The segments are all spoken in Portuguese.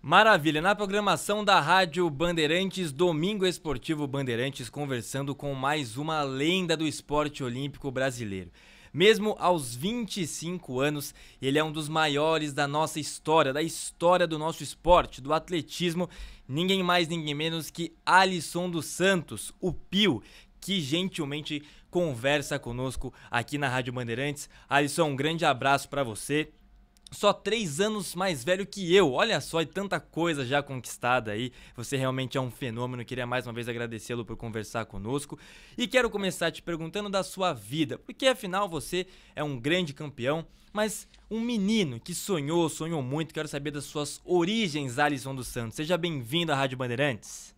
Maravilha, na programação da Rádio Bandeirantes, Domingo Esportivo Bandeirantes, conversando com mais uma lenda do esporte olímpico brasileiro. Mesmo aos 25 anos, ele é um dos maiores da nossa história, da história do nosso esporte, do atletismo, ninguém mais, ninguém menos que Alisson dos Santos, o Pio, que gentilmente conversa conosco aqui na Rádio Bandeirantes. Alisson, um grande abraço para você. Só 3 anos mais velho que eu, olha só, e tanta coisa já conquistada aí. Você realmente é um fenômeno, queria mais uma vez agradecê-lo por conversar conosco. E quero começar te perguntando da sua vida, porque afinal você é um grande campeão, mas um menino que sonhou muito. Quero saber das suas origens, Alisson dos Santos. Seja bem-vindo à Rádio Bandeirantes.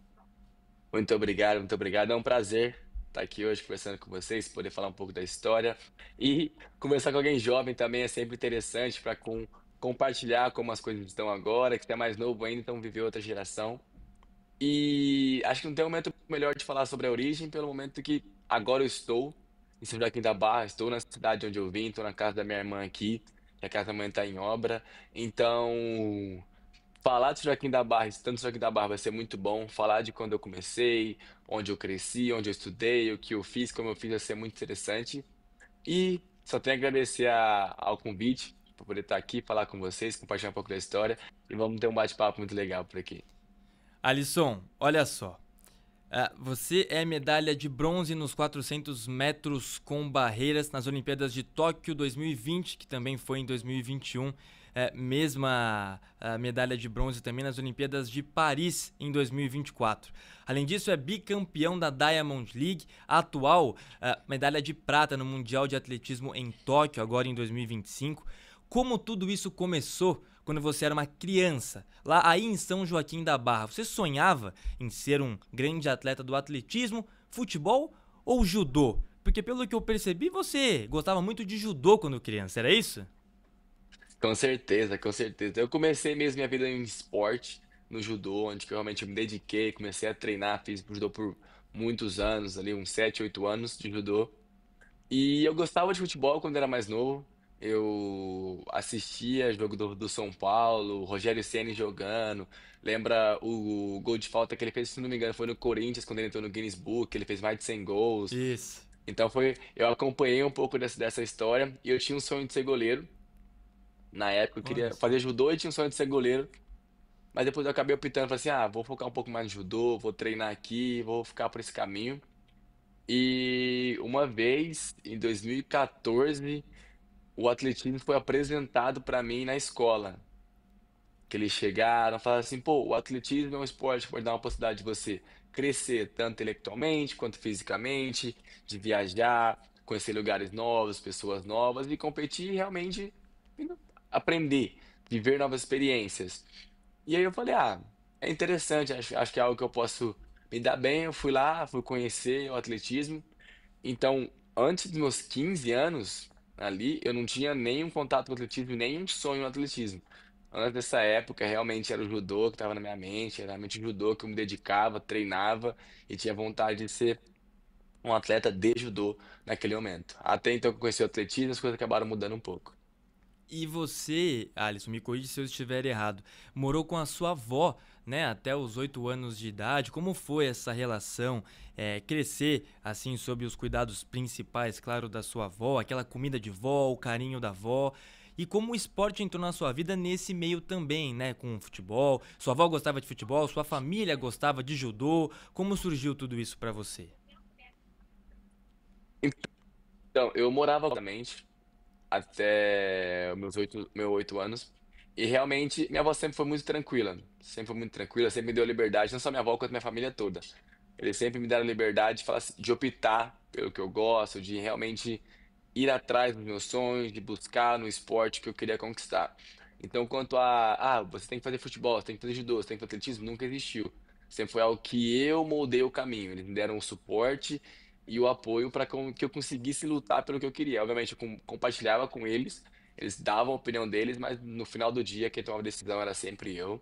Muito obrigado, muito obrigado. É um prazer estar aqui hoje conversando com vocês, poder falar um pouco da história e conversar com alguém jovem também é sempre interessante para compartilhar como as coisas estão agora, que é mais novo ainda, então viveu outra geração. E acho que não tem um momento melhor de falar sobre a origem, pelo momento que agora eu estou em São Joaquim da Barra, estou na cidade onde eu vim, estou na casa da minha irmã aqui, que a casa da mãe está em obra. Então, falar de Joaquim da Barra, estando em Joaquim da Barra vai ser muito bom. Falar de quando eu comecei, onde eu cresci, onde eu estudei, o que eu fiz, como eu fiz, vai ser muito interessante. E só tenho a agradecer ao convite por poder estar aqui, falar com vocês, compartilhar um pouco da história e vamos ter um bate-papo muito legal por aqui. Alisson, olha só. Você é medalha de bronze nos 400 metros com barreiras nas Olimpíadas de Tóquio 2020, que também foi em 2021. Mesma medalha de bronze também nas Olimpíadas de Paris em 2024. Além disso, é bicampeão da Diamond League, atual medalha de prata no Mundial de Atletismo em Tóquio, agora em 2025. Como tudo isso começou quando você era uma criança, lá aí em São Joaquim da Barra? Você sonhava em ser um grande atleta do atletismo, futebol ou judô? Porque pelo que eu percebi, você gostava muito de judô quando criança, era isso? Com certeza, com certeza. Eu comecei mesmo minha vida em esporte, no judô, onde que eu realmente me dediquei, comecei a treinar, fiz judô por muitos anos, ali uns 7, 8 anos de judô. E eu gostava de futebol quando era mais novo. Eu assistia jogo do São Paulo, o Rogério Ceni jogando. Lembra o gol de falta que ele fez, se não me engano, foi no Corinthians, quando ele entrou no Guinness Book, ele fez mais de 100 gols. Isso. Então eu acompanhei um pouco dessa história e eu tinha um sonho de ser goleiro. Na época eu Olha queria só. fazer judô e tinha um sonho de ser goleiro. Mas depois eu acabei optando, falei assim, vou focar um pouco mais no judô, vou treinar aqui, vou ficar por esse caminho. E uma vez, em 2014, o atletismo foi apresentado para mim na escola. Que eles chegaram, falaram assim, pô, o atletismo é um esporte que pode dar uma possibilidade de você crescer tanto intelectualmente quanto fisicamente, de viajar, conhecer lugares novos, pessoas novas e competir e realmente aprender, viver novas experiências. E aí eu falei, é interessante, acho que é algo que eu posso me dar bem. Eu fui lá, fui conhecer o atletismo. Então, antes dos meus 15 anos ali, eu não tinha nenhum contato com o atletismo, nenhum sonho no atletismo. Antes dessa época, realmente era o judô que estava na minha mente, era realmente o judô que eu me dedicava, treinava e tinha vontade de ser um atleta de judô naquele momento. Até então que eu conheci o atletismo, as coisas acabaram mudando um pouco. E você, Alisson, me corrija se eu estiver errado, morou com a sua avó, né, até os 8 anos de idade. Como foi essa relação? Crescer, assim, sob os cuidados principais, claro, da sua avó, aquela comida de vó, o carinho da avó. E como o esporte entrou na sua vida nesse meio também, né, com o futebol. Sua avó gostava de futebol, sua família gostava de judô. Como surgiu tudo isso pra você? Então, eu morava obviamente até meus 8 anos. E realmente, minha avó sempre foi muito tranquila. Sempre foi muito tranquila, sempre me deu liberdade, não só minha avó, quanto minha família toda. Eles sempre me deram liberdade de, falar, de optar pelo que eu gosto, de realmente ir atrás dos meus sonhos, de buscar no esporte que eu queria conquistar. Então, quanto você tem que fazer futebol, você tem que fazer judô, você tem que fazer atletismo, nunca existiu. Sempre foi algo que eu moldei o caminho. Eles me deram o suporte e o apoio para que eu conseguisse lutar pelo que eu queria. Obviamente, eu compartilhava com eles, eles davam a opinião deles, mas no final do dia, quem tomava a decisão era sempre eu.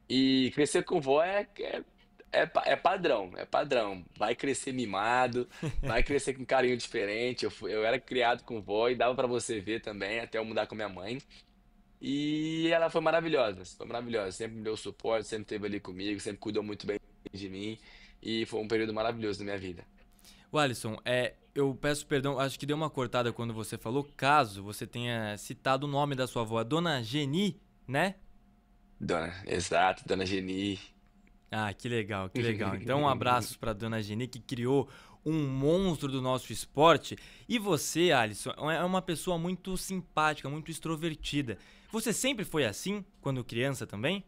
E crescer com vó é padrão, é padrão. Vai crescer mimado, vai crescer com carinho diferente. Eu era criado com vó e dava pra você ver também, até eu mudar com minha mãe. E ela foi maravilhosa, sempre me deu suporte, sempre esteve ali comigo, sempre cuidou muito bem de mim e foi um período maravilhoso da minha vida. O Alisson, eu peço perdão, acho que deu uma cortada quando você falou, caso você tenha citado o nome da sua avó, a dona Geni, né? Exato, Dona Geni. Ah, que legal, que legal. Então, um abraço para dona Geni que criou um monstro do nosso esporte. E você, Alisson, é uma pessoa muito simpática, muito extrovertida. Você sempre foi assim quando criança também?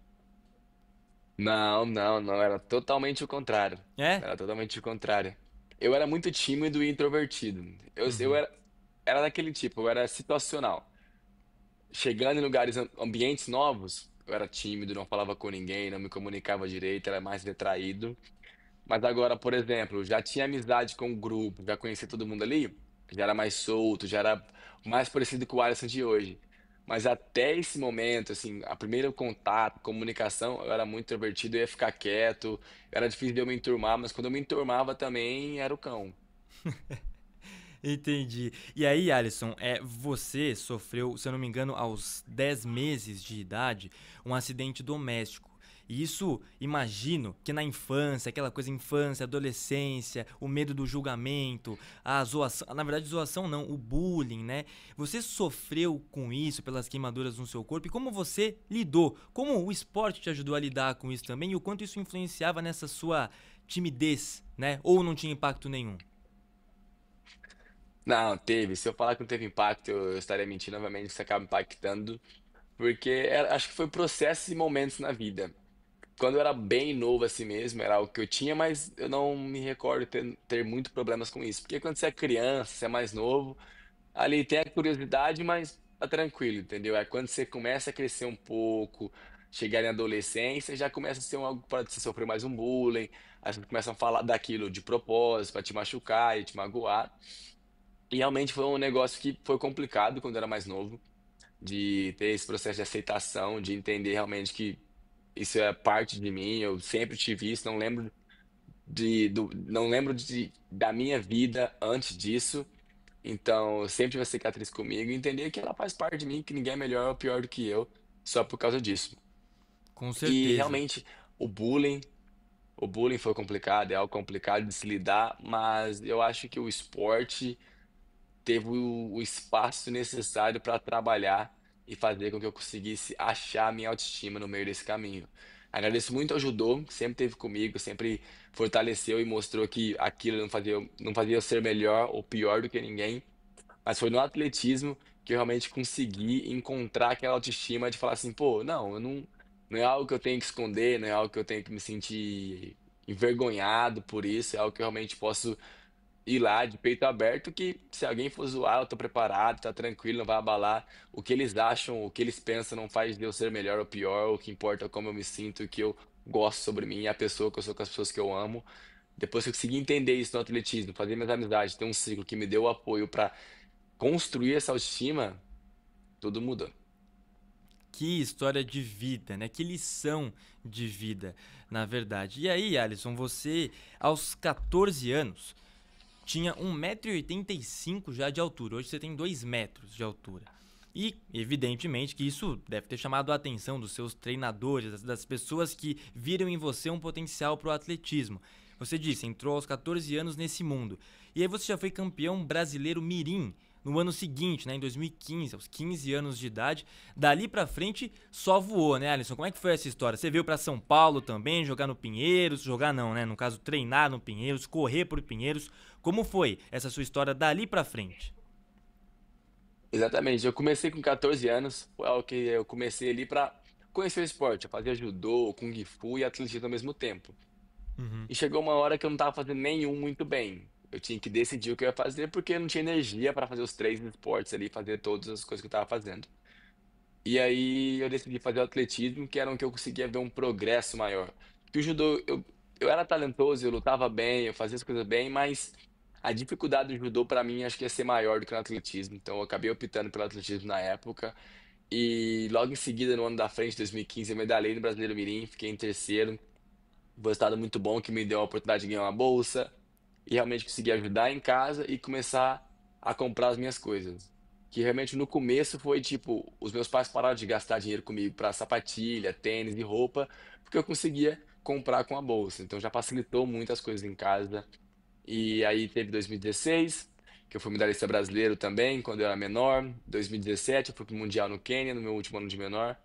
Não, não, não, era totalmente o contrário. É? Era totalmente o contrário. Eu era muito tímido e introvertido. Eu Uhum. era daquele tipo, eu era situacional. Chegando em lugares, ambientes novos, eu era tímido, não falava com ninguém, não me comunicava direito, era mais retraído. Mas agora, por exemplo, já tinha amizade com o grupo, já conhecia todo mundo ali, já era mais solto, já era mais parecido com o Alisson de hoje. Mas até esse momento, assim, a primeiro contato, comunicação, eu era muito introvertido, eu ia ficar quieto, era difícil de eu me enturmar, mas quando eu me enturmava também era o cão. Entendi. E aí, Alisson, você sofreu, se eu não me engano, aos 10 meses de idade, um acidente doméstico. E isso, imagino que na infância, aquela coisa infância, adolescência, o medo do julgamento, a zoação, na verdade zoação não, o bullying, né? Você sofreu com isso pelas queimaduras no seu corpo e como você lidou? Como o esporte te ajudou a lidar com isso também e o quanto isso influenciava nessa sua timidez, né? Ou não tinha impacto nenhum? Não, teve. Se eu falar que não teve impacto, eu estaria mentindo, obviamente, isso acaba impactando, porque acho que foi processos e momentos na vida. Quando eu era bem novo assim mesmo, era algo que eu tinha, mas eu não me recordo ter muito problemas com isso. Porque quando você é criança, você é mais novo, ali tem a curiosidade, mas tá tranquilo, entendeu? É quando você começa a crescer um pouco, chegar em adolescência, já começa a ser algo para você sofrer mais um bullying, aí você começa a falar daquilo de propósito, para te machucar e te magoar. E realmente foi um negócio que foi complicado quando eu era mais novo, de ter esse processo de aceitação, de entender realmente que isso é parte de mim, eu sempre tive isso, não lembro da minha vida antes disso, então eu sempre tive uma cicatriz comigo e entender que ela faz parte de mim, que ninguém é melhor ou pior do que eu, só por causa disso. Com E certeza. realmente o bullying, o bullying foi complicado, é algo complicado de se lidar, mas eu acho que o esporte teve o espaço necessário para trabalhar e fazer com que eu conseguisse achar a minha autoestima no meio desse caminho. Agradeço muito ao judô, que sempre esteve comigo, sempre fortaleceu e mostrou que aquilo não fazia eu ser melhor ou pior do que ninguém, mas foi no atletismo que eu realmente consegui encontrar aquela autoestima de falar assim, pô, não, não é algo que eu tenho que esconder, não é algo que eu tenho que me sentir envergonhado por isso, é algo que eu realmente posso ir lá de peito aberto que se alguém for zoar, eu tô preparado, tá tranquilo, não vai abalar. O que eles acham, o que eles pensam não faz de eu ser melhor ou pior, o que importa é como eu me sinto, o que eu gosto sobre mim, a pessoa que eu sou com as pessoas que eu amo. Depois que eu consegui entender isso no atletismo, fazer minhas amizades, ter um ciclo que me deu o apoio pra construir essa autoestima, tudo mudou. Que história de vida, né? Que lição de vida, na verdade. E aí, Alisson, você, aos 14 anos, tinha 1,85 m já de altura. Hoje você tem 2 metros de altura. E, evidentemente, que isso deve ter chamado a atenção dos seus treinadores, das pessoas que viram em você um potencial para o atletismo. Você disse, entrou aos 14 anos nesse mundo. E aí você já foi campeão brasileiro mirim no ano seguinte, né, em 2015, aos 15 anos de idade. Dali pra frente, só voou, né, Alisson? Como é que foi essa história? Você veio pra São Paulo também, jogar no Pinheiros, jogar não, né, no caso, treinar no Pinheiros, correr por Pinheiros. Como foi essa sua história dali pra frente? Exatamente, eu comecei com 14 anos, foi algo que eu comecei ali pra conhecer o esporte, eu fazia judô, kung fu e atletismo ao mesmo tempo. Uhum. E chegou uma hora que eu não estava fazendo nenhum muito bem. Eu tinha que decidir o que eu ia fazer porque eu não tinha energia para fazer os três esportes ali, fazer todas as coisas que eu estava fazendo. E aí eu decidi fazer o atletismo, que era um que eu conseguia ver um progresso maior. Que o judô, eu era talentoso, eu lutava bem, eu fazia as coisas bem, mas a dificuldade do judô para mim acho que ia ser maior do que no atletismo. Então eu acabei optando pelo atletismo na época. E logo em seguida, no ano da frente, 2015, eu medalhei no Brasileiro Mirim, fiquei em terceiro. Um resultado muito bom que me deu a oportunidade de ganhar uma bolsa e realmente consegui ajudar em casa e começar a comprar as minhas coisas. que realmente no começo foi tipo, os meus pais pararam de gastar dinheiro comigo para sapatilha, tênis e roupa, porque eu conseguia comprar com a bolsa. Então já facilitou muitas coisas em casa. E aí teve 2016, que eu fui medalhista brasileiro também, quando eu era menor. 2017 eu fui pro Mundial no Quênia, no meu último ano de menor.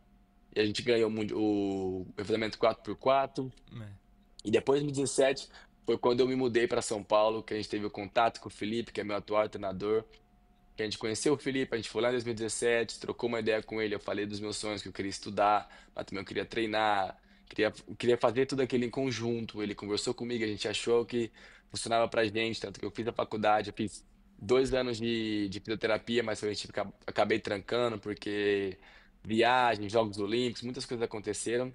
E a gente ganhou o revezamento 4x4. É. E depois de 2017 foi quando eu me mudei para São Paulo, que a gente teve o contato com o Felipe, que é meu atual treinador. Que a gente conheceu o Felipe, a gente foi lá em 2017, trocou uma ideia com ele, eu falei dos meus sonhos, que eu queria estudar, mas também eu queria treinar, queria fazer tudo aquilo em conjunto. Ele conversou comigo, a gente achou que funcionava pra gente, tanto que eu fiz a faculdade, eu fiz 2 anos de fisioterapia, mas a gente acabei trancando, porque viagem, Jogos Olímpicos, muitas coisas aconteceram.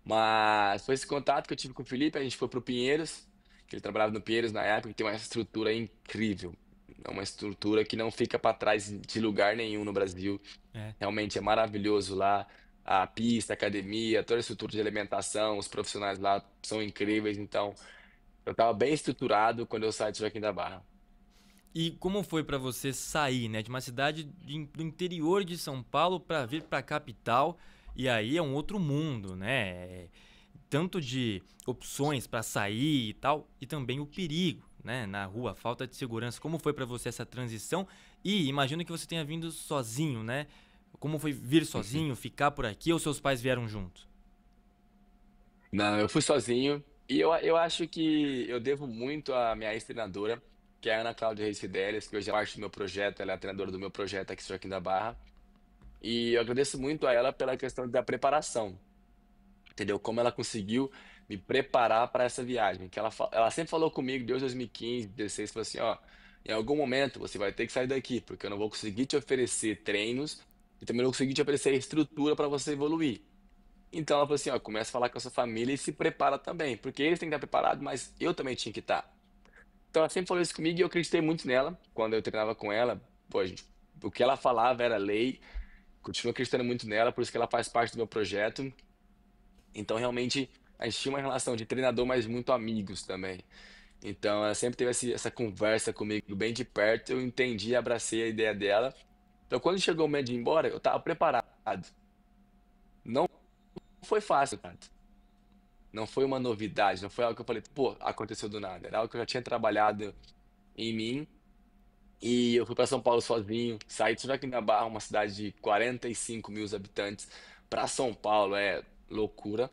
Mas foi esse contato que eu tive com o Felipe, a gente foi pro Pinheiros, que ele trabalhava no Pinheiros na época, que tem uma estrutura incrível. É uma estrutura que não fica para trás de lugar nenhum no Brasil. É. Realmente é maravilhoso lá. A pista, a academia, toda a estrutura de alimentação, os profissionais lá são incríveis. Então, eu estava bem estruturado quando eu saí de Joaquim da Barra. E como foi pra você sair, né, de uma cidade do interior de São Paulo pra vir pra capital? E aí é um outro mundo, né? Tanto de opções pra sair e tal, e também o perigo, né, na rua, a falta de segurança. Como foi pra você essa transição? E imagino que você tenha vindo sozinho, né? Como foi vir sozinho, ficar por aqui ou seus pais vieram junto? Não, eu fui sozinho e eu acho que eu devo muito à minha ex-treinadora, que é a Ana Cláudia Reis Fidelis, que hoje é parte do meu projeto, ela é a treinadora do meu projeto aqui em Joaquim da Barra. E eu agradeço muito a ela pela questão da preparação, entendeu? Como ela conseguiu me preparar para essa viagem. Que ela sempre falou comigo desde 2015, 2016, falou assim, ó, em algum momento você vai ter que sair daqui, porque eu não vou conseguir te oferecer treinos e também não vou conseguir te oferecer estrutura para você evoluir. Então ela falou assim, ó, começa a falar com a sua família e se prepara também, porque eles têm que estar preparados, mas eu também tinha que estar. Então ela sempre falou isso comigo e eu acreditei muito nela quando eu treinava com ela. Pô, gente, o que ela falava era lei, continuo acreditando muito nela, por isso que ela faz parte do meu projeto. Então realmente a gente tinha uma relação de treinador, mas muito amigos também. Então ela sempre teve essa conversa comigo bem de perto, eu entendi, abracei a ideia dela. Então quando chegou o momento de ir embora, eu estava preparado. Não foi fácil, cara. Não foi uma novidade, não foi algo que eu falei, pô, aconteceu do nada. Era algo que eu já tinha trabalhado em mim. E eu fui para São Paulo sozinho, saí de Joaquim da Barra, uma cidade de 45 mil habitantes, para São Paulo é loucura.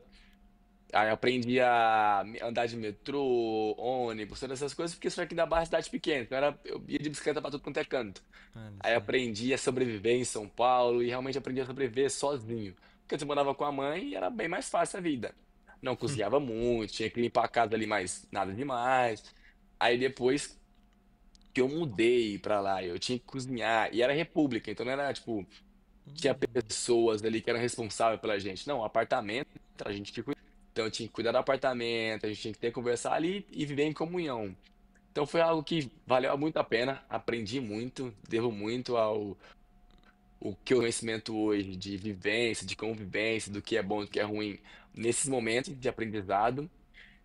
Aí eu aprendi a andar de metrô, ônibus, todas essas coisas, porque Joaquim da Barra é cidade pequena, então eu ia de bicicleta para tudo quanto é canto. Olha Aí só. aprendi a sobreviver em São Paulo e realmente aprendi a sobreviver sozinho. Porque antes eu morava com a mãe e era bem mais fácil a vida. Não cozinhava muito, tinha que limpar a casa ali, mas nada demais. Aí depois que eu mudei pra lá, eu tinha que cozinhar. E era república, então não era tipo, tinha pessoas ali que eram responsáveis pela gente. Não, apartamento, a gente que cuida. Então eu tinha que cuidar do apartamento, a gente tinha que ter que conversar ali e viver em comunhão. Então foi algo que valeu muito a pena, aprendi muito, devo muito ao o que eu conhecimento hoje de vivência, de convivência, do que é bom e do que é ruim nesses momentos de aprendizado.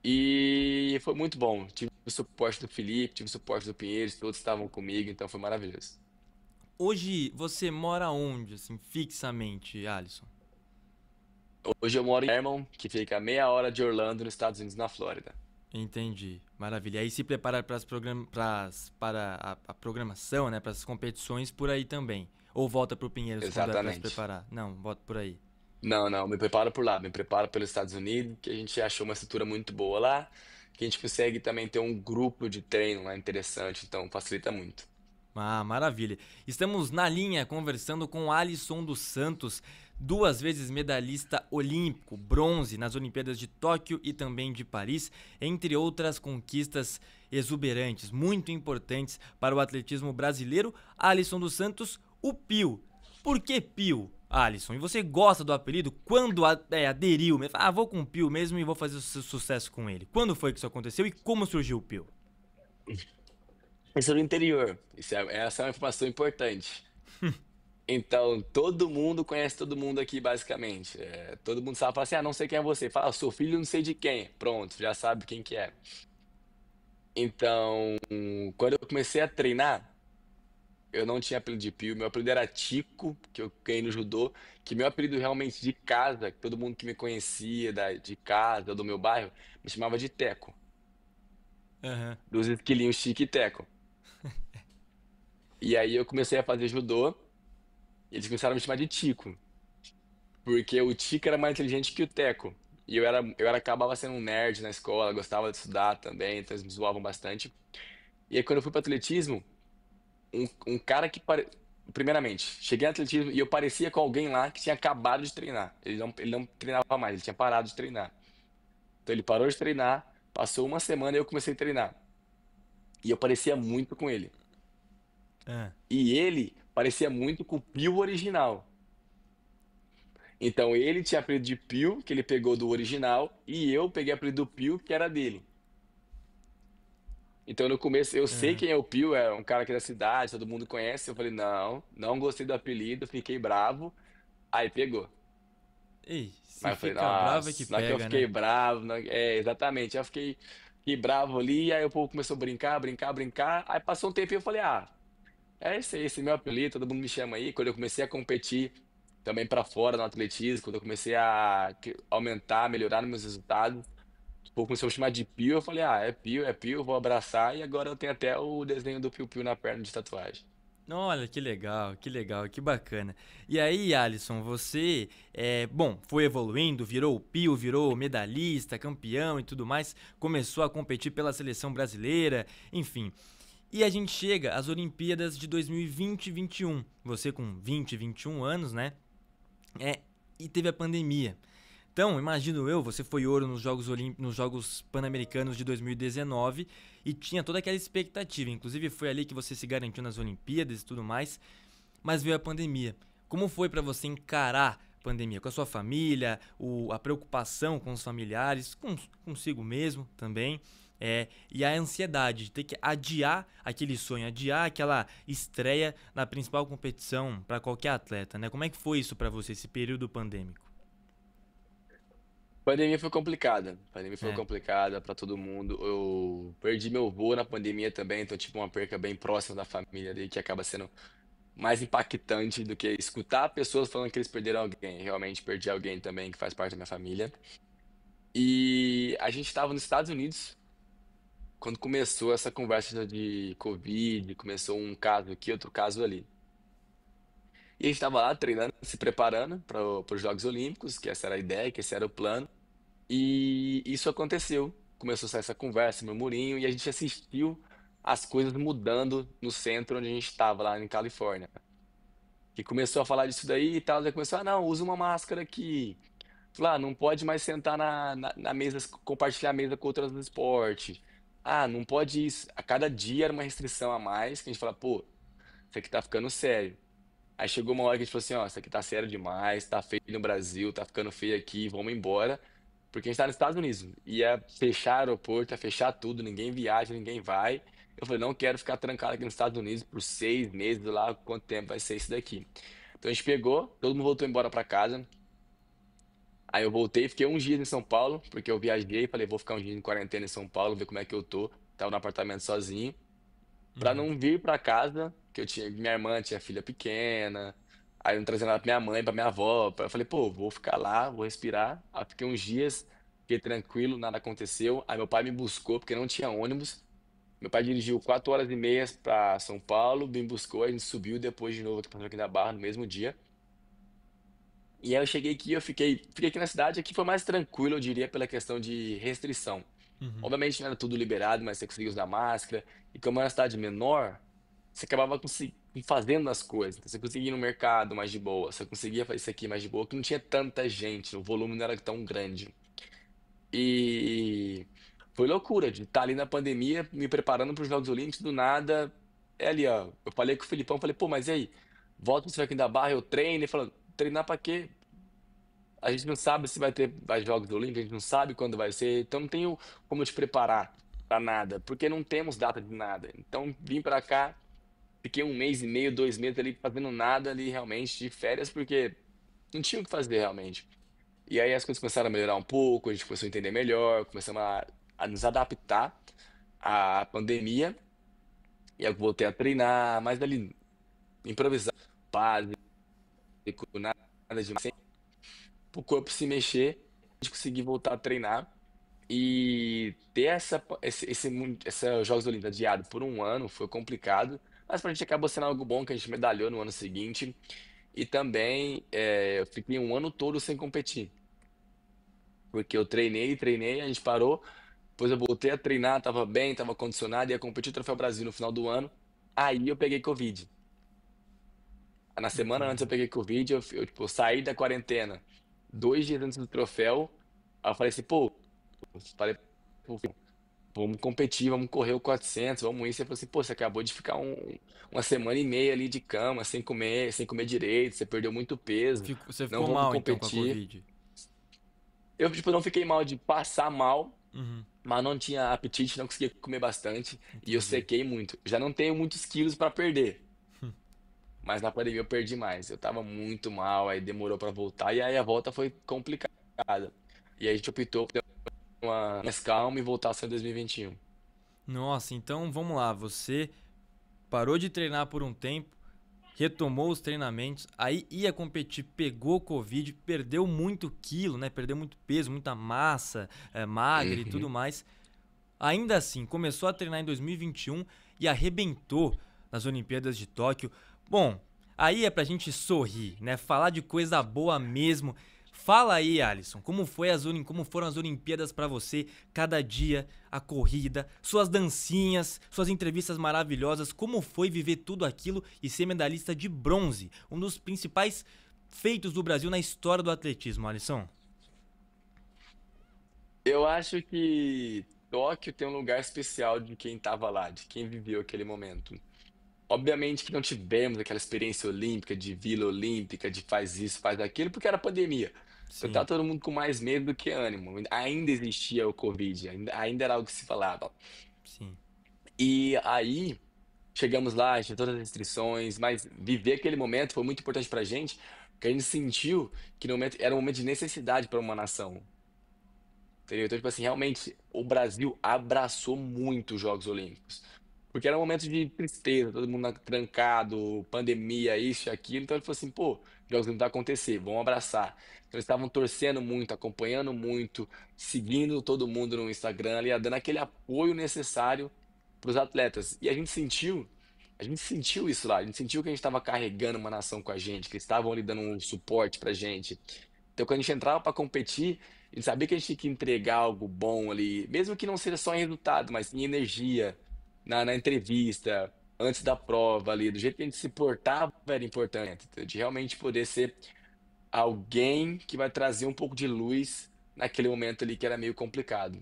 E foi muito bom. Tive o suporte do Felipe, tive o suporte do Pinheiros, todos estavam comigo, então foi maravilhoso. Hoje você mora onde, assim, fixamente, Alisson? Hoje eu moro em Hermon, que fica a meia hora de Orlando, nos Estados Unidos, na Flórida. Entendi. Maravilha. Aí se preparar para a programação, né, para as competições por aí também. Ou volta pro Pinheiros quando é para se Exatamente. preparar? Não, volta por aí. Não, não, me preparo por lá, me preparo pelos Estados Unidos, que a gente achou uma estrutura muito boa lá, que a gente consegue também ter um grupo de treino lá interessante, então facilita muito. Ah, maravilha. Estamos na linha conversando com Alisson dos Santos, duas vezes medalhista olímpico, bronze nas Olimpíadas de Tóquio e também de Paris, entre outras conquistas exuberantes, muito importantes para o atletismo brasileiro. Alisson dos Santos, o Pio. Por que Pio, Alisson? E você gosta do apelido? Quando aderiu? Ah, vou com o Pio mesmo e vou fazer sucesso com ele. Quando foi que isso aconteceu e como surgiu o Pio? Isso é no interior, essa é uma informação importante. Então, todo mundo conhece todo mundo aqui, basicamente. Todo mundo sabe, fala assim, ah, não sei quem é você. Fala, ah, sou filho não sei de quem. Pronto, já sabe quem que é. Então, quando eu comecei a treinar, eu não tinha apelido de Pio, meu apelido era Tico, que eu ganhei no judô, que meu apelido realmente de casa, que todo mundo que me conhecia de casa, do meu bairro, me chamava de Teco, Aham. dos esquilinhos Chique e Teco. E aí eu comecei a fazer judô, e eles começaram a me chamar de Tico, porque o Tico era mais inteligente que o Teco. E acabava sendo um nerd na escola, gostava de estudar também, então eles me zoavam bastante. E aí quando eu fui para atletismo, um cara que primeiramente, cheguei no atletismo e eu parecia com alguém lá que tinha acabado de treinar. Ele não treinava mais, ele tinha parado de treinar. Então ele parou de treinar, passou uma semana e eu comecei a treinar. E eu parecia muito com ele. Ah. E ele parecia muito com o Pio original. Então ele tinha apelido de Pio, que ele pegou do original, e eu peguei apelido do Pio, que era dele. Então no começo eu sei Aham. quem é o Pio, é um cara aqui da cidade, todo mundo conhece. Eu falei, não, não gostei do apelido, fiquei bravo. Aí pegou. Ei, se Mas eu falei, fica bravo é que nossa, na hora que eu pega, fiquei né? bravo, exatamente, eu fiquei bravo ali, aí o povo começou a brincar, brincar, brincar, aí passou um tempinho eu falei, é esse meu apelido, todo mundo me chama aí. Quando eu comecei a competir também pra fora no atletismo, quando eu comecei a aumentar, melhorar nos meus resultados, o povo começou a me chamar de Pio, eu falei, é Pio, vou abraçar, e agora eu tenho até o desenho do Pio Pio na perna de tatuagem. Olha, que legal, que bacana. E aí, Alisson, você, bom, foi evoluindo, virou o Pio, virou medalhista, campeão e tudo mais, começou a competir pela seleção brasileira, enfim. E a gente chega às Olimpíadas de 2020 e 21. Você com 20, 21 anos, né? É, e teve a pandemia. Então, imagino eu, você foi ouro nos nos Jogos Pan-Americanos de 2019 e tinha toda aquela expectativa. Inclusive foi ali que você se garantiu nas Olimpíadas e tudo mais. Mas veio a pandemia. Como foi para você encarar a pandemia com a sua família, a preocupação com os familiares, consigo mesmo também? E a ansiedade de ter que adiar aquele sonho, adiar aquela estreia na principal competição para qualquer atleta, né? Como é que foi isso para você, esse período pandêmico? Pandemia foi complicada. Pandemia foi É. complicada para todo mundo. Eu perdi meu avô na pandemia também, então tipo uma perca bem próxima da família ali, que acaba sendo mais impactante do que escutar pessoas falando que eles perderam alguém. Realmente perdi alguém também que faz parte da minha família. E a gente estava nos Estados Unidos quando começou essa conversa de Covid, começou um caso aqui, outro caso ali. E a gente estava lá treinando, se preparando para os Jogos Olímpicos, que essa era a ideia, que esse era o plano. E isso aconteceu. Começou a sair essa conversa, murmurinho, e a gente assistiu as coisas mudando no centro onde a gente estava, lá em Califórnia. Que começou a falar disso daí e tal, daí começou, não, usa uma máscara aqui. Falou, não pode mais sentar na mesa, compartilhar a mesa com outras do esporte. Não pode isso. A cada dia era uma restrição a mais, que a gente fala, pô, isso aqui tá ficando sério. Aí chegou uma hora que a gente falou assim, ó, isso aqui tá sério demais, tá feio no Brasil, tá ficando feio aqui, vamos embora. Porque a gente tá nos Estados Unidos. Ia fechar aeroporto, ia fechar tudo, ninguém viaja, ninguém vai. Eu falei, não quero ficar trancado aqui nos Estados Unidos por 6 meses, lá quanto tempo vai ser isso daqui. Então a gente pegou, todo mundo voltou embora pra casa. Aí eu voltei, fiquei uns dias em São Paulo, porque eu viajei, falei, vou ficar uns dias em quarentena em São Paulo, ver como é que eu tô. Tava no apartamento sozinho, pra Uhum. não vir pra casa, que minha irmã tinha filha pequena. Aí eu não trazia nada pra minha mãe, pra minha avó. Eu falei, pô, vou ficar lá, vou respirar. Aí fiquei uns dias, fiquei tranquilo, nada aconteceu. Aí meu pai me buscou, porque não tinha ônibus. Meu pai dirigiu 4 horas e meia pra São Paulo, me buscou, a gente subiu depois de novo aqui pra Joaquim da Barra no mesmo dia. E aí eu cheguei aqui, fiquei aqui na cidade, aqui foi mais tranquilo, eu diria, pela questão de restrição. Uhum. Obviamente não era tudo liberado, mas você conseguia usar máscara. E como era uma cidade menor, você acabava fazendo as coisas. Então, você conseguia ir no mercado mais de boa, você conseguia fazer isso aqui mais de boa, que não tinha tanta gente, o volume não era tão grande. E foi loucura de estar ali na pandemia, me preparando para os Jogos Olímpicos, do nada, é ali, ó. Eu falei com o Filipão, falei, pô, mas e aí? Volta pro aqui da Barra, eu treino, ele falou, treinar pra quê? A gente não sabe se vai ter Jogos Olímpicos, a gente não sabe quando vai ser, então não tenho como te preparar pra nada, porque não temos data de nada. Então vim pra cá, fiquei 1 mês e meio, 2 meses ali fazendo nada ali realmente de férias, porque não tinha o que fazer realmente. E aí as coisas começaram a melhorar um pouco, a gente começou a entender melhor, começamos a nos adaptar à pandemia, e aí eu voltei a treinar, mas ali. improvisado, básico, nada demais, para o corpo se mexer, a gente conseguir voltar a treinar e ter essa Jogos Olímpicos adiado por um ano foi complicado, mas pra gente acabou sendo algo bom que a gente medalhou no ano seguinte e também eu fiquei um ano todo sem competir, porque eu treinei, a gente parou, depois eu voltei a treinar, tava bem, tava condicionado, ia competir o Troféu Brasil no final do ano, aí eu peguei Covid. Na semana antes eu Entendi. peguei Covid, tipo, saí da quarentena 2 dias antes do troféu, aí eu falei assim, pô, falei, pô, vamos competir, vamos correr o 400, vamos isso. Você falou assim, pô, você acabou de ficar uma semana e meia ali de cama, sem comer direito, você perdeu muito peso, Você não ficou vamos mal então com a competir. Covid? Eu, tipo, não fiquei mal de passar mal, Uhum, mas não tinha apetite, não conseguia comer bastante e eu entendi. sequei muito. Já não tenho muitos quilos para perder, mas na pandemia eu perdi mais. Eu tava muito mal, aí demorou para voltar e aí a volta foi complicada. E aí a gente optou por ter uma mais calma e voltar só em 2021. Nossa, então vamos lá. Você parou de treinar por um tempo, retomou os treinamentos, aí ia competir, pegou Covid, perdeu muito quilo, né? Perdeu muito peso, muita massa, magra e tudo Uhum. mais. Ainda assim, começou a treinar em 2021 e arrebentou nas Olimpíadas de Tóquio. Bom, aí é pra gente sorrir, né? Falar de coisa boa mesmo. Fala aí, Alisson, como foram as Olimpíadas pra você? Cada dia, a corrida, suas dancinhas, suas entrevistas maravilhosas. Como foi viver tudo aquilo e ser medalhista de bronze? Um dos principais feitos do Brasil na história do atletismo, Alisson. Eu acho que Tóquio tem um lugar especial de quem estava lá, de quem viveu aquele momento. Obviamente que não tivemos aquela experiência olímpica, de Vila Olímpica, de faz isso, faz aquilo, porque era pandemia. Então tá Sim, todo mundo com mais medo do que ânimo. Ainda existia o Covid, ainda era algo que se falava. sim. E aí, chegamos lá, tinha todas as restrições, mas viver aquele momento foi muito importante pra gente, porque a gente sentiu que no momento, era um momento de necessidade para uma nação. Entendeu? Então, tipo assim, realmente, o Brasil abraçou muito os Jogos Olímpicos. Porque era um momento de tristeza, todo mundo trancado, pandemia, isso e aquilo. Então ele falou assim, pô, Jogos Olímpicos vai acontecer, vamos abraçar. Então eles estavam torcendo muito, acompanhando muito, seguindo todo mundo no Instagram ali, dando aquele apoio necessário para os atletas. E a gente sentiu isso lá, a gente sentiu que a gente estava carregando uma nação com a gente, que eles estavam ali dando um suporte pra gente. Então, quando a gente entrava para competir, a gente sabia que a gente tinha que entregar algo bom ali, mesmo que não seja só em resultado, mas em energia, na entrevista, antes da prova ali, do jeito que a gente se portava era importante, entendeu? De realmente poder ser alguém que vai trazer um pouco de luz naquele momento ali que era meio complicado.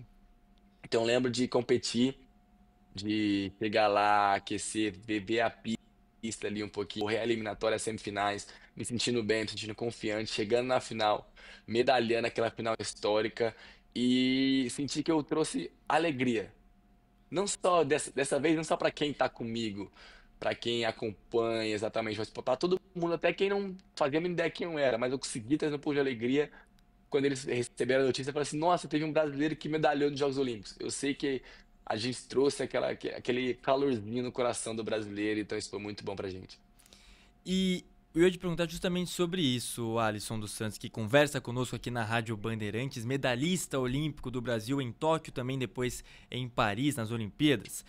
Então, eu lembro de competir, de chegar lá, aquecer, beber a pista ali um pouquinho, correr a eliminatória, semifinais, me sentindo bem, me sentindo confiante, chegando na final, medalhando aquela final histórica e sentir que eu trouxe alegria. Não só dessa vez, não só para quem tá comigo, para quem acompanha exatamente, mas para todo mundo, até quem não fazia a mínima ideia quem eu era, mas eu consegui trazer um pouco de alegria quando eles receberam a notícia, falaram assim: Nossa, teve um brasileiro que medalhou nos Jogos Olímpicos. Eu sei que a gente trouxe aquele calorzinho no coração do brasileiro, então isso foi muito bom pra gente. E eu ia te perguntar justamente sobre isso, o Alisson dos Santos, que conversa conosco aqui na Rádio Bandeirantes, medalhista olímpico do Brasil em Tóquio, também depois em Paris, nas Olimpíadas.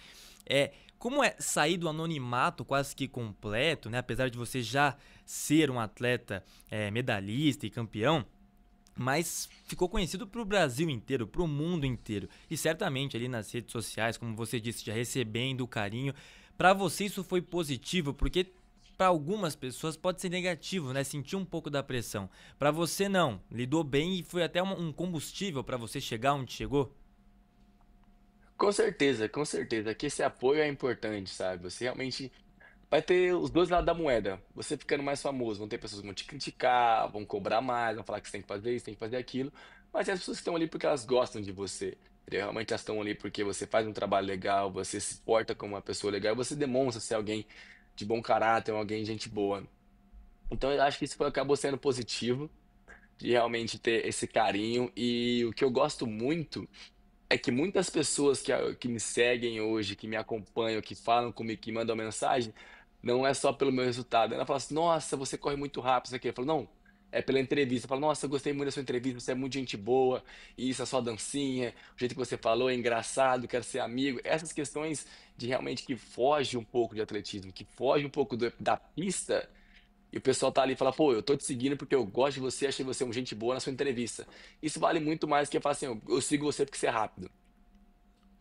Como é sair do anonimato quase que completo, né? Apesar de você já ser um atleta medalhista e campeão, mas ficou conhecido para o Brasil inteiro, para o mundo inteiro. E certamente ali nas redes sociais, como você disse, já recebendo o carinho. Para você isso foi positivo, porque para algumas pessoas pode ser negativo, né? Sentir um pouco da pressão. Para você não, lidou bem e foi até um combustível para você chegar onde chegou? Com certeza, que esse apoio é importante, sabe? Você realmente vai ter os dois lados da moeda. Você ficando mais famoso, vão ter pessoas que vão te criticar, vão cobrar mais, vão falar que você tem que fazer isso, tem que fazer aquilo. Mas tem as pessoas que estão ali porque elas gostam de você. Entendeu? Realmente elas estão ali porque você faz um trabalho legal, você se porta como uma pessoa legal, e você demonstra ser alguém de bom caráter, alguém de gente boa. Então eu acho que isso acabou sendo positivo, de realmente ter esse carinho. E o que eu gosto muito é que muitas pessoas que me seguem hoje, que me acompanham, que falam comigo, que mandam mensagem, não é só pelo meu resultado. Ela fala assim, nossa, você corre muito rápido, isso aqui. Eu falo, não, é pela entrevista. Eu falo, nossa, eu gostei muito da sua entrevista, você é muito gente boa, e isso, a sua dancinha, o jeito que você falou é engraçado, quero ser amigo. Essas questões de realmente que foge um pouco de atletismo, que foge um pouco da pista, e o pessoal tá ali e fala, pô, eu tô te seguindo porque eu gosto de você, achei você um gente boa na sua entrevista. Isso vale muito mais que falar assim, eu sigo você porque você é rápido.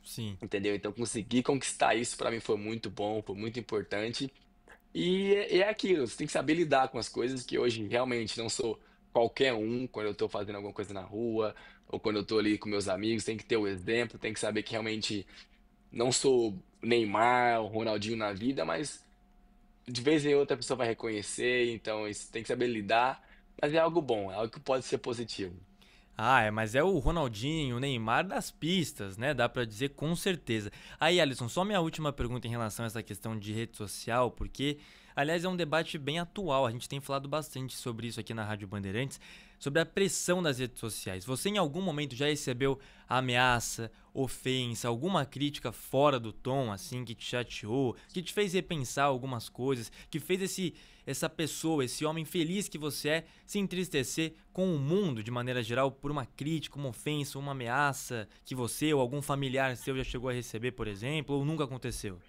Sim. Entendeu? Então conseguir conquistar isso pra mim foi muito bom, foi muito importante. E é aquilo, você tem que saber lidar com as coisas que hoje realmente não sou qualquer um quando eu tô fazendo alguma coisa na rua, ou quando eu tô ali com meus amigos, tem que ter o exemplo, tem que saber que realmente não sou Neymar, o Ronaldinho na vida, mas de vez em outra a pessoa vai reconhecer, então isso tem que saber lidar, mas é algo bom, é algo que pode ser positivo. Ah, mas é o Ronaldinho, o Neymar das pistas, né? Dá pra dizer com certeza. Aí, Alisson, só minha última pergunta em relação a essa questão de rede social, porque, aliás, é um debate bem atual. A gente tem falado bastante sobre isso aqui na Rádio Bandeirantes, sobre a pressão das redes sociais. Você em algum momento já recebeu ameaça, ofensa, alguma crítica fora do tom, assim, que te chateou, que te fez repensar algumas coisas, que fez essa pessoa, esse homem feliz que você é, se entristecer com o mundo de maneira geral por uma crítica, uma ofensa, uma ameaça que você ou algum familiar seu já chegou a receber, por exemplo, ou nunca aconteceu?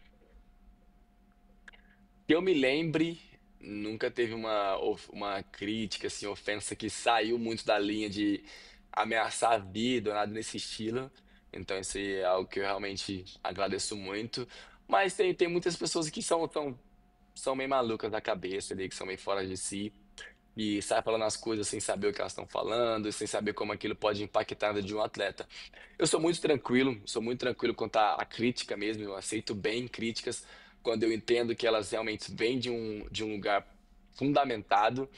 Que eu me lembre, nunca teve uma crítica, assim, ofensa que saiu muito da linha de ameaçar a vida ou nada nesse estilo. Então isso aí é algo que eu realmente agradeço muito. Mas tem muitas pessoas que são meio malucas da cabeça ali, que são meio fora de si. E sai falando as coisas sem saber o que elas estão falando, sem saber como aquilo pode impactar a vida de um atleta. Eu sou muito tranquilo quanto à crítica mesmo, eu aceito bem críticas quando eu entendo que elas realmente vêm de um lugar fundamentado.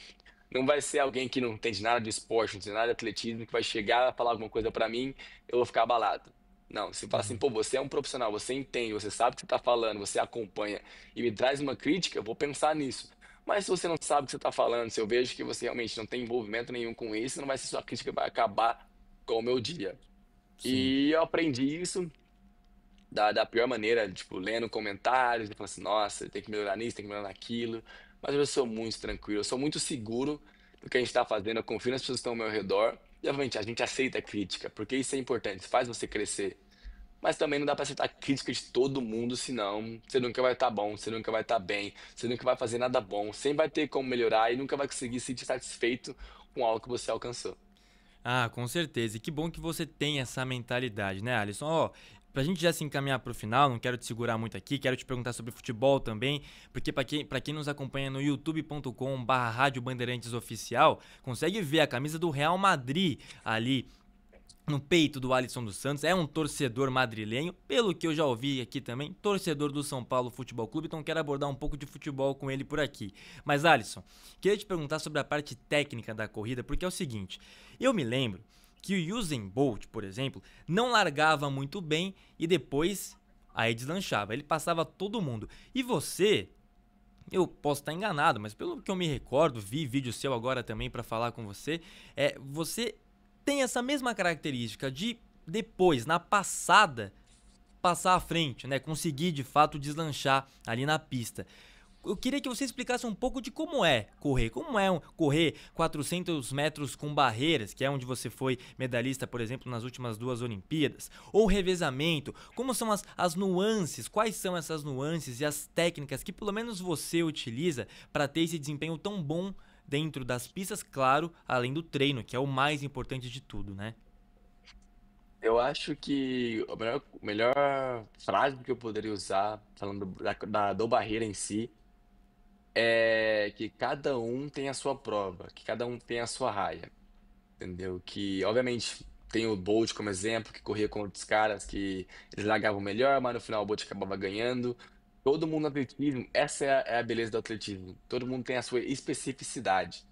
Não vai ser alguém que não entende nada de esporte, não entende nada de atletismo, que vai chegar a falar alguma coisa pra mim, eu vou ficar abalado. Não, se fala assim, Uhum. pô, você é um profissional, você entende, você sabe o que você tá falando, você acompanha e me traz uma crítica, eu vou pensar nisso. Mas se você não sabe o que você tá falando, se eu vejo que você realmente não tem envolvimento nenhum com isso, não vai ser sua crítica que vai acabar com o meu dia. Sim. E eu aprendi isso da pior maneira, tipo, lendo comentários e falando assim, nossa, tem que melhorar nisso, tem que melhorar naquilo. Mas eu sou muito tranquilo, eu sou muito seguro do que a gente está fazendo, eu confio nas pessoas que estão ao meu redor. E, obviamente, a gente aceita a crítica, porque isso é importante, isso faz você crescer. Mas também não dá para aceitar crítica de todo mundo, senão você nunca vai estar bom, você nunca vai estar bem, você nunca vai fazer nada bom, sempre vai ter como melhorar e nunca vai conseguir se sentir satisfeito com algo que você alcançou. Ah, com certeza. E que bom que você tem essa mentalidade, né, Alisson? Ó, pra gente já se encaminhar pro final, não quero te segurar muito aqui, quero te perguntar sobre futebol também, porque pra quem nos acompanha no youtube.com/barra Rádio Bandeirantes Oficial, consegue ver a camisa do Real Madrid ali no peito do Alisson dos Santos, é um torcedor madrilenho, pelo que eu já ouvi aqui também, torcedor do São Paulo Futebol Clube, então quero abordar um pouco de futebol com ele por aqui. Mas Alisson, queria te perguntar sobre a parte técnica da corrida, porque é o seguinte, eu me lembro que o Usain Bolt, por exemplo, não largava muito bem e depois aí deslanchava, ele passava todo mundo. E você, eu posso estar enganado, mas pelo que eu me recordo, vi vídeo seu agora também para falar com você, você tem essa mesma característica de depois, na passada, passar à frente, né? Conseguir de fato deslanchar ali na pista. Eu queria que você explicasse um pouco de como é correr. Como é correr 400 metros com barreiras, que é onde você foi medalhista, por exemplo, nas últimas duas Olimpíadas. Ou revezamento. Como são as nuances, quais são essas nuances e as técnicas que pelo menos você utiliza para ter esse desempenho tão bom dentro das pistas, claro, além do treino, que é o mais importante de tudo, né? Eu acho que a melhor frase que eu poderia usar, falando do barreira em si, é que cada um tem a sua prova, que cada um tem a sua raia, entendeu? Que, obviamente, tem o Bolt como exemplo, que corria com outros caras que eles largavam melhor, mas no final o Bolt acabava ganhando. Todo mundo no atletismo, essa é a beleza do atletismo. Todo mundo tem a sua especificidade.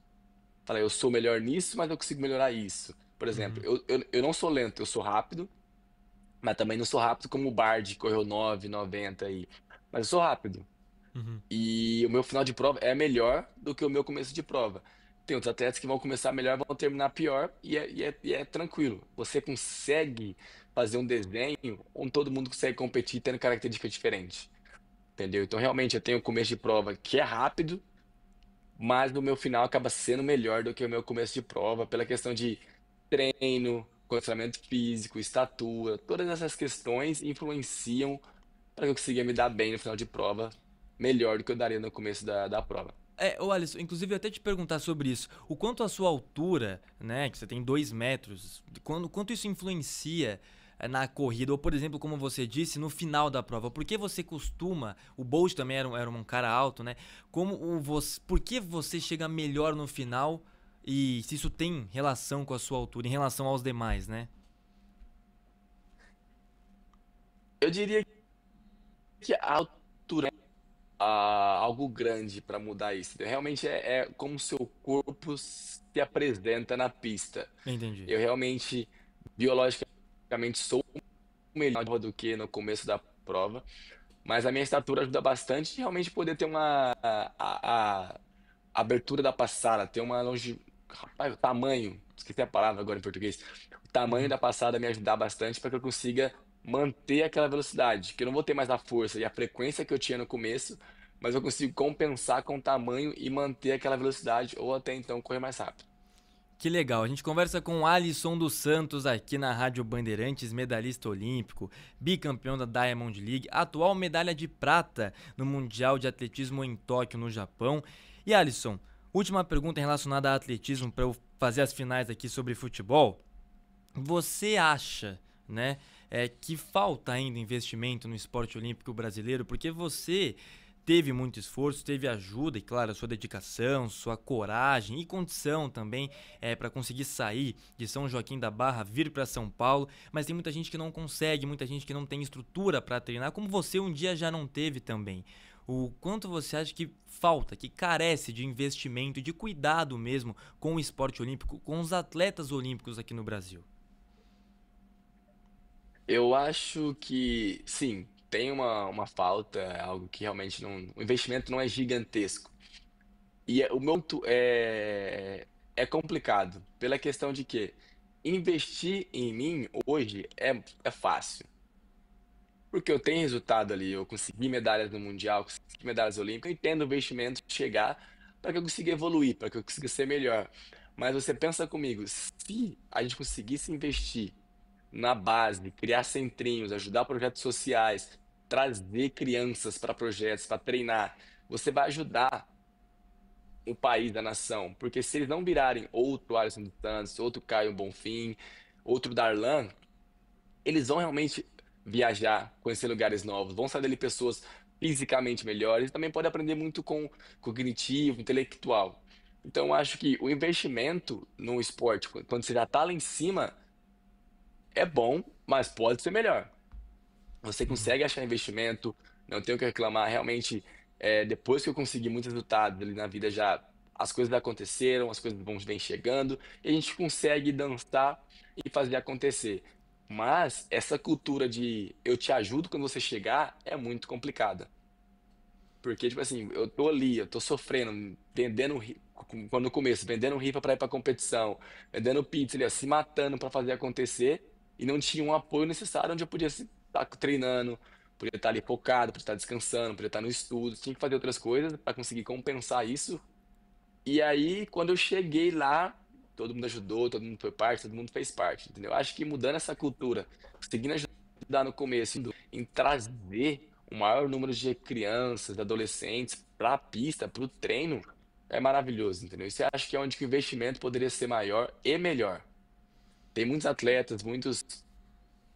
Fala, eu sou melhor nisso, mas eu consigo melhorar isso. Por exemplo, Uhum, eu não sou lento, eu sou rápido, mas também não sou rápido como o Bard, que correu 9,90 aí. Mas eu sou rápido. uhum. E o meu final de prova é melhor do que o meu começo de prova. Tem outros atletas que vão começar melhor, vão terminar pior, e é tranquilo. Você consegue fazer um desenho onde todo mundo consegue competir tendo características diferentes. entendeu? Então, realmente, eu tenho um começo de prova que é rápido, mas no meu final acaba sendo melhor do que o meu começo de prova, pela questão de treino, condicionamento físico, estatura, todas essas questões influenciam para que eu consiga me dar bem no final de prova, melhor do que eu daria no começo da prova. Ô Alisson, inclusive eu ia até te perguntar sobre isso. O quanto a sua altura, né, que você tem 2 metros, quanto isso influencia na corrida? Ou, por exemplo, como você disse, no final da prova. Por que você costuma, o Bolt também era um cara alto, né? Por que você chega melhor no final e se isso tem relação com a sua altura em relação aos demais, né? Eu diria que a altura algo grande para mudar isso. Realmente é como o seu corpo se apresenta na pista. Entendi. Eu realmente, biologicamente, sou melhor do que no começo da prova, mas a minha estatura ajuda bastante de realmente poder ter a abertura da passada, ter uma longe. Rapaz, o tamanho, esqueci a palavra agora em português. O tamanho Uhum. da passada me ajudar bastante para que eu consiga manter aquela velocidade, que eu não vou ter mais a força e a frequência que eu tinha no começo, mas eu consigo compensar com o tamanho e manter aquela velocidade, ou até então correr mais rápido. Que legal, a gente conversa com Alisson dos Santos aqui na Rádio Bandeirantes, medalhista olímpico, bicampeão da Diamond League, atual medalha de prata no Mundial de Atletismo em Tóquio, no Japão. E Alisson, última pergunta relacionada a atletismo para eu fazer as finais aqui sobre futebol. Você acha, né, que falta ainda investimento no esporte olímpico brasileiro? Porque você teve muito esforço, teve ajuda e, claro, a sua dedicação, sua coragem e condição também para conseguir sair de São Joaquim da Barra, vir para São Paulo, mas tem muita gente que não consegue, muita gente que não tem estrutura para treinar, como você um dia já não teve também. O quanto você acha que falta, que carece de investimento, de cuidado mesmo com o esporte olímpico, com os atletas olímpicos aqui no Brasil? Eu acho que, sim, tem uma falta, é algo que realmente não. O investimento não é gigantesco. E o meu é complicado, pela questão de que investir em mim hoje é fácil. Porque eu tenho resultado ali, eu consegui medalhas no Mundial, consegui medalhas olímpicas, e tendo o investimento chegar para que eu consiga evoluir, para que eu consiga ser melhor. Mas você pensa comigo, se a gente conseguisse investir na base, criar centrinhos, ajudar projetos sociais, trazer crianças para projetos, para treinar, você vai ajudar o país, da nação. Porque se eles não virarem outro Alisson dos Santos, outro Caio Bonfim, outro Darlan, eles vão realmente viajar, conhecer lugares novos, vão sair dali pessoas fisicamente melhores, e também pode aprender muito com cognitivo, intelectual. Então, eu acho que o investimento no esporte, quando você já está lá em cima, é bom, mas pode ser melhor. Você Uhum. consegue achar investimento, não tenho o que reclamar. Realmente, depois que eu consegui muitos resultados ali na vida, já as coisas aconteceram, as coisas vêm chegando, e a gente consegue dançar e fazer acontecer. Mas essa cultura de eu te ajudo quando você chegar é muito complicada. Porque, tipo assim, eu tô ali, eu tô sofrendo, quando no começo, vendendo rifa pra ir pra competição, vendendo pizza ali, ó, se matando pra fazer acontecer, e não tinha um apoio necessário onde eu podia estar treinando, podia estar ali focado, podia estar descansando, podia estar no estudo, tinha que fazer outras coisas pra conseguir compensar isso. E aí, quando eu cheguei lá, todo mundo ajudou, todo mundo foi parte, todo mundo fez parte, entendeu? Acho que mudando essa cultura, conseguindo ajudar no começo em trazer o maior número de crianças, de adolescentes para a pista, para o treino, é maravilhoso, entendeu? Isso eu acho que é onde que o investimento poderia ser maior e melhor. Tem muitos atletas, muitas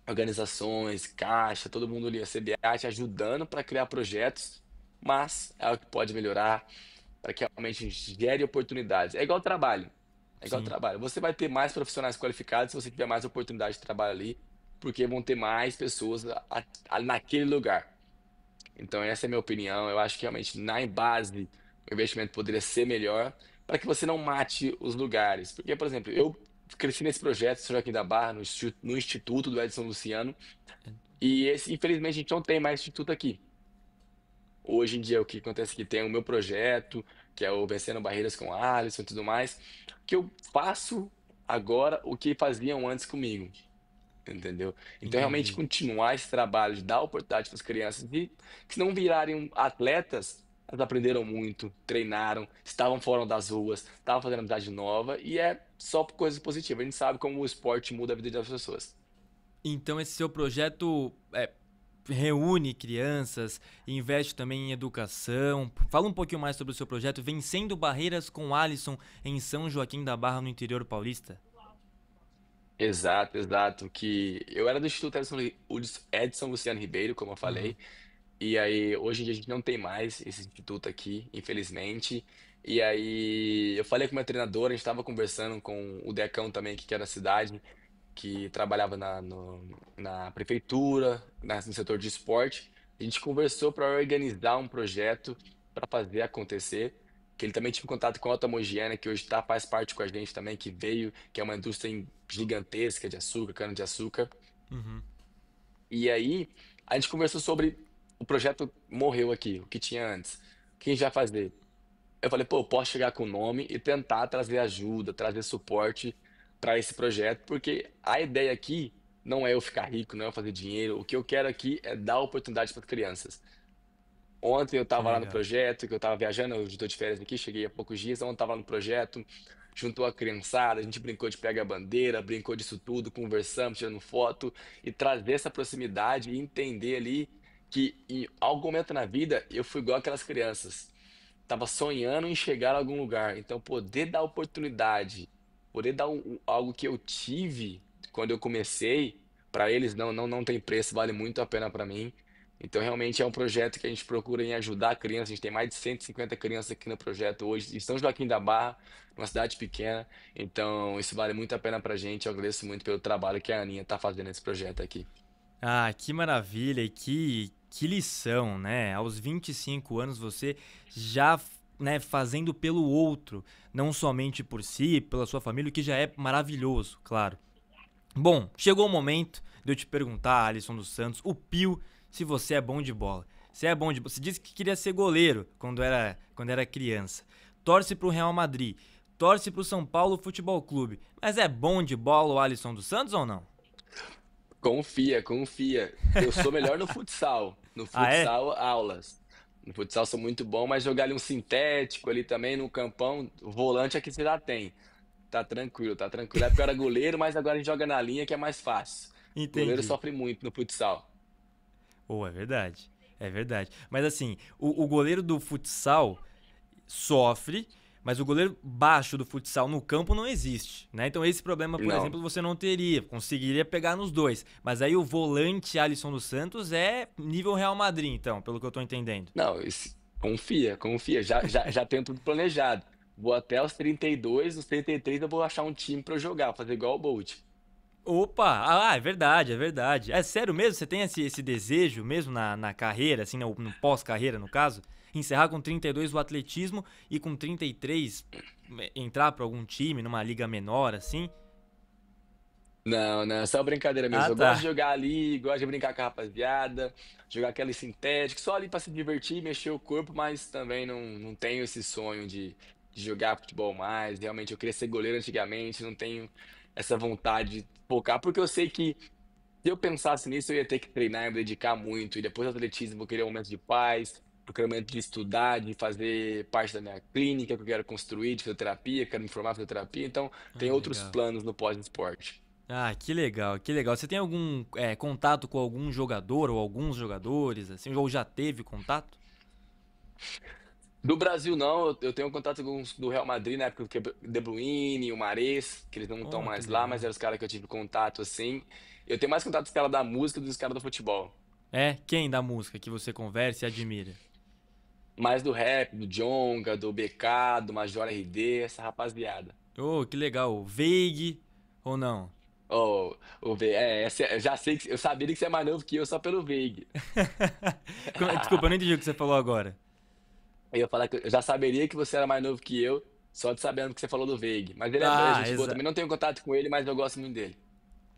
organizações, Caixa, todo mundo ali, a CBA, te ajudando para criar projetos, mas é o que pode melhorar para que realmente gere oportunidades. É igual trabalho. É igual Sim. trabalho. Você vai ter mais profissionais qualificados se você tiver mais oportunidade de trabalho ali, porque vão ter mais pessoas naquele lugar. Então, essa é a minha opinião. Eu acho que realmente na base o investimento poderia ser melhor para que você não mate os lugares. Porque, por exemplo, eu cresci nesse projeto, São Joaquim da Barra, no Instituto do Edson Luciano, e infelizmente, a gente não tem mais instituto aqui. Hoje em dia, o que acontece é que tem o meu projeto, que é o Vencendo Barreiras com Alisson e tudo mais, que eu faço agora o que faziam antes comigo. entendeu? Então, realmente, Entendi. continuar esse trabalho de dar oportunidade para as crianças e que se não virarem atletas, elas aprenderam muito, treinaram, estavam fora das ruas, estavam fazendo amizade nova e é só coisa positiva. A gente sabe como o esporte muda a vida das pessoas. Então esse seu projeto reúne crianças, investe também em educação. Fala um pouquinho mais sobre o seu projeto Vencendo Barreiras com Alisson em São Joaquim da Barra, no interior paulista. Exato, exato. Que eu era do Instituto Edson Luciano Ribeiro, como eu Uhum. falei. E aí, hoje em dia a gente não tem mais esse instituto aqui, infelizmente. E aí, eu falei com o meu treinador, a gente estava conversando com o Decão também, que era da cidade, que trabalhava na prefeitura, no setor de esporte. A gente conversou para organizar um projeto para fazer acontecer. Que ele também tive contato com a Alta Mogiana, que hoje faz parte com a gente também, que veio, que é uma indústria gigantesca de açúcar, cana-de-açúcar. Uhum. E aí, a gente conversou sobre o projeto morreu aqui, o que tinha antes. O que a gente vai fazer? Eu falei, pô, eu posso chegar com o nome e tentar trazer ajuda, trazer suporte para esse projeto, porque a ideia aqui não é eu ficar rico, não é eu fazer dinheiro. O que eu quero aqui é dar oportunidade para as crianças. Ontem eu Que estava lá no legal. projeto, que eu estava viajando, eu estou de férias aqui, cheguei há poucos dias, ontem eu estava lá no projeto, juntou a criançada, a gente brincou de pega-bandeira, brincou disso tudo, conversamos, tirando foto, e trazer essa proximidade e entender ali que em algum momento na vida eu fui igual aquelas crianças, estava sonhando em chegar a algum lugar, então poder dar oportunidade, poder dar algo que eu tive quando eu comecei, para eles não tem preço, vale muito a pena para mim. Então, realmente é um projeto que a gente procura em ajudar crianças. A gente tem mais de 150 crianças aqui no projeto hoje, em São Joaquim da Barra, uma cidade pequena. Então, isso vale muito a pena pra gente. Eu agradeço muito pelo trabalho que a Aninha tá fazendo nesse projeto aqui. Ah, que maravilha e que lição, né? Aos 25 anos você já, né, fazendo pelo outro, não somente por si, pela sua família, o que já é maravilhoso, claro. Bom, chegou o momento de eu te perguntar, Alisson dos Santos, o Pio, se você é bom de bola. Você é bom de bola. Você disse que queria ser goleiro quando era criança. Torce pro Real Madrid, torce pro São Paulo Futebol Clube. Mas é bom de bola o Alisson dos Santos ou não? Confia, confia. Eu sou melhor no futsal. No Ah, é? futsal, aulas. No futsal sou muito bom, mas jogar ali um sintético ali também no campão, volante aqui você já tem. Tá tranquilo, tá tranquilo. É porque eu era goleiro, mas agora a gente joga na linha que é mais fácil. Goleiro Entendi. sofre muito no futsal. Oh, é verdade. É verdade. Mas assim, o goleiro do futsal sofre, mas o goleiro baixo do futsal no campo não existe, né? Então esse problema, por Não, exemplo, você não teria, conseguiria pegar nos dois. Mas aí o volante Alisson dos Santos é nível Real Madrid, então, pelo que eu tô entendendo. não, confia, confia. Já tenho tudo planejado. Vou até os 32, os 33 eu vou achar um time pra eu jogar, fazer igual o Bolt. Opa! Ah, é verdade, é verdade. É sério mesmo? Você tem esse desejo mesmo na carreira, assim, no pós-carreira, no caso? Encerrar com 32 o atletismo e com 33 entrar pra algum time, numa liga menor, assim? Não, não, é só brincadeira Ah, mesmo. Eu gosto de tá. jogar ali, gosto de brincar com a rapaziada, jogar aquele sintético, só ali pra se divertir, mexer o corpo, mas também não tenho esse sonho de jogar futebol mais. Realmente, eu queria ser goleiro antigamente, não tenho essa vontade de focar, porque eu sei que se eu pensasse nisso, eu ia ter que treinar, me dedicar muito, e depois do atletismo eu vou querer um momento de paz, eu quero um momento de estudar, de fazer parte da minha clínica que eu quero construir, de fisioterapia, quero me formar em fisioterapia, então tem Ah, outros legal. planos no pós-esporte. Ah, que legal, que legal. Você tem algum contato com algum jogador ou alguns jogadores, assim, ou já teve contato? Do Brasil, não, eu tenho contato com os do Real Madrid, na época do De Bruyne, o Mahrez, que eles não estão Oh, que mais lá, mas legal. eram os caras que eu tive contato, assim. Eu tenho mais contato com os caras da música do que os caras do futebol. É, quem da música que você conversa e admira? Mais do rap, do Djonga, do BK, do Major RD, essa rapaziada. Oh, que legal. Veig ou não? Oh, eu já sei que eu sabia que você é mais novo que eu só pelo Veig. Desculpa, eu não entendi o que você falou agora. Eu ia falar que eu já saberia que você era mais novo que eu, só de sabendo que você falou do Veig. Mas ele é Ah, gente boa também, não tenho contato com ele, mas eu gosto muito dele.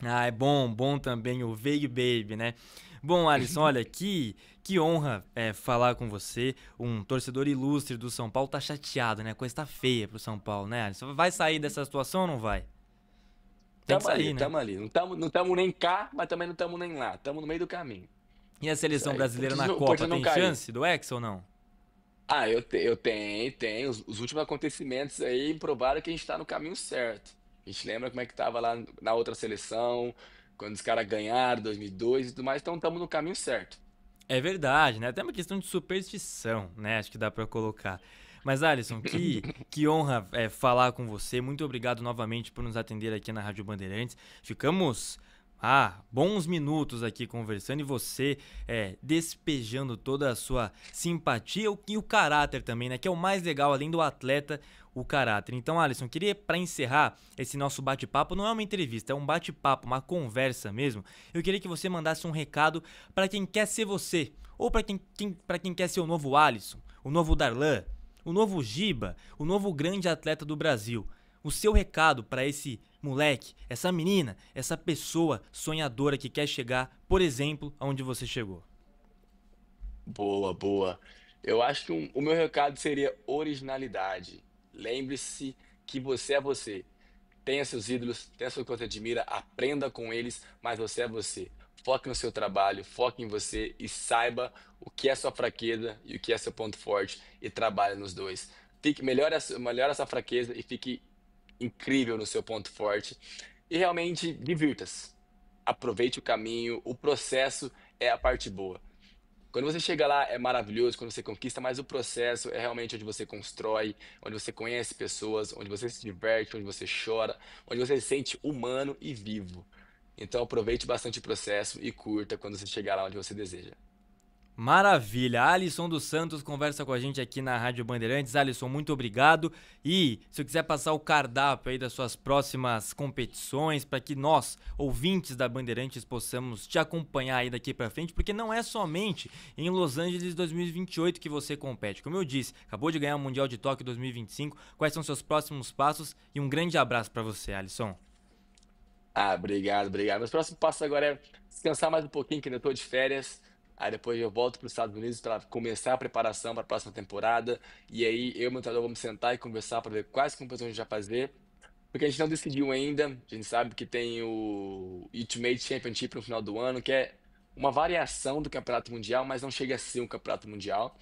Ah, é bom, bom também o Veig Baby, né? Bom, Alisson, olha, que honra falar com você. Um torcedor ilustre do São Paulo tá chateado, né? A coisa tá feia pro São Paulo, né, Alisson? Vai sair dessa situação ou não vai? Tem que sair, né? Tamo ali. Não tamo nem cá, mas também não tamo nem lá. Tamo no meio do caminho. E a Isso seleção aí. brasileira na O importante Copa é não tem cair. chance do Hexa ou não? Ah, eu tenho. Os últimos acontecimentos aí provaram que a gente tá no caminho certo. A gente lembra como é que tava lá na outra seleção, quando os caras ganharam, 2002 e tudo mais, então estamos no caminho certo. É verdade, né? Até uma questão de superstição, né? Acho que dá pra colocar. Mas, Alisson, que honra falar com você. Muito obrigado novamente por nos atender aqui na Rádio Bandeirantes. Ficamos bons minutos aqui conversando e você despejando toda a sua simpatia e o caráter também, né? Que é o mais legal, além do atleta, o caráter. Então, Alisson, queria para encerrar esse nosso bate-papo, não é uma entrevista, é um bate-papo, uma conversa mesmo. Eu queria que você mandasse um recado para quem quer ser você, ou para quem quer ser o novo Alisson, o novo Darlan, o novo Giba, o novo grande atleta do Brasil. O seu recado para esse moleque, essa menina, essa pessoa sonhadora que quer chegar, por exemplo, aonde você chegou. Boa, boa. Eu acho que o meu recado seria originalidade. Lembre-se que você é você. Tenha seus ídolos, tenha sua coisa que você admira, aprenda com eles, mas você é você. Foque no seu trabalho, foque em você e saiba o que é sua fraqueza e o que é seu ponto forte e trabalhe nos dois. Melhore essa fraqueza e fique incrível no seu ponto forte e realmente divirta-se. Aproveite o caminho, o processo é a parte boa. Quando você chega lá é maravilhoso, quando você conquista, mas o processo é realmente onde você constrói, onde você conhece pessoas, onde você se diverte, onde você chora, onde você se sente humano e vivo. Então aproveite bastante o processo e curta quando você chegar lá onde você deseja. Maravilha, Alisson dos Santos conversa com a gente aqui na Rádio Bandeirantes. Alisson, muito obrigado. E se eu quiser passar o cardápio aí das suas próximas competições, para que nós, ouvintes da Bandeirantes, possamos te acompanhar aí daqui para frente, porque não é somente em Los Angeles 2028 que você compete. Como eu disse, acabou de ganhar o Mundial de Tóquio 2025. Quais são seus próximos passos? E um grande abraço para você, Alisson. Ah, obrigado, obrigado. Meus próximos passos agora é descansar mais um pouquinho, que ainda estou de férias. Aí depois eu volto para os Estados Unidos para começar a preparação para a próxima temporada. E aí eu e meu treinador vamos sentar e conversar para ver quais competições a gente vai fazer. Porque a gente não decidiu ainda. A gente sabe que tem o Ultimate Championship no final do ano, que é uma variação do Campeonato Mundial, mas não chega a ser um Campeonato Mundial.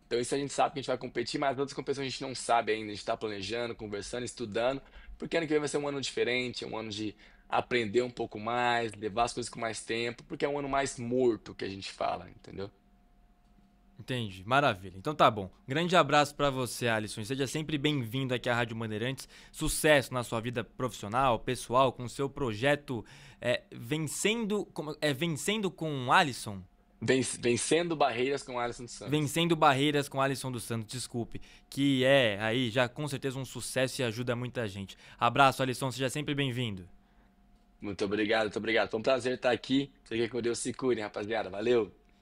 Então isso a gente sabe que a gente vai competir, mas outras competições a gente não sabe ainda. A gente está planejando, conversando, estudando, porque ano que vem vai ser um ano diferente, é um ano de aprender um pouco mais, levar as coisas com mais tempo, porque é um ano mais morto que a gente fala, entendeu? Entendi, maravilha. Então tá bom. Grande abraço pra você, Alisson. Seja sempre bem-vindo aqui à Rádio Bandeirantes. Sucesso na sua vida profissional, pessoal, com o seu projeto Vencendo com Alisson. Vencendo barreiras com Alisson dos Santos. Vencendo barreiras com Alisson dos Santos, desculpe. Que é aí já com certeza um sucesso e ajuda muita gente. Abraço, Alisson. Seja sempre bem-vindo. Muito obrigado, muito obrigado. Foi um prazer estar aqui. Fiquem com Deus, se cuidem, rapaziada. Valeu!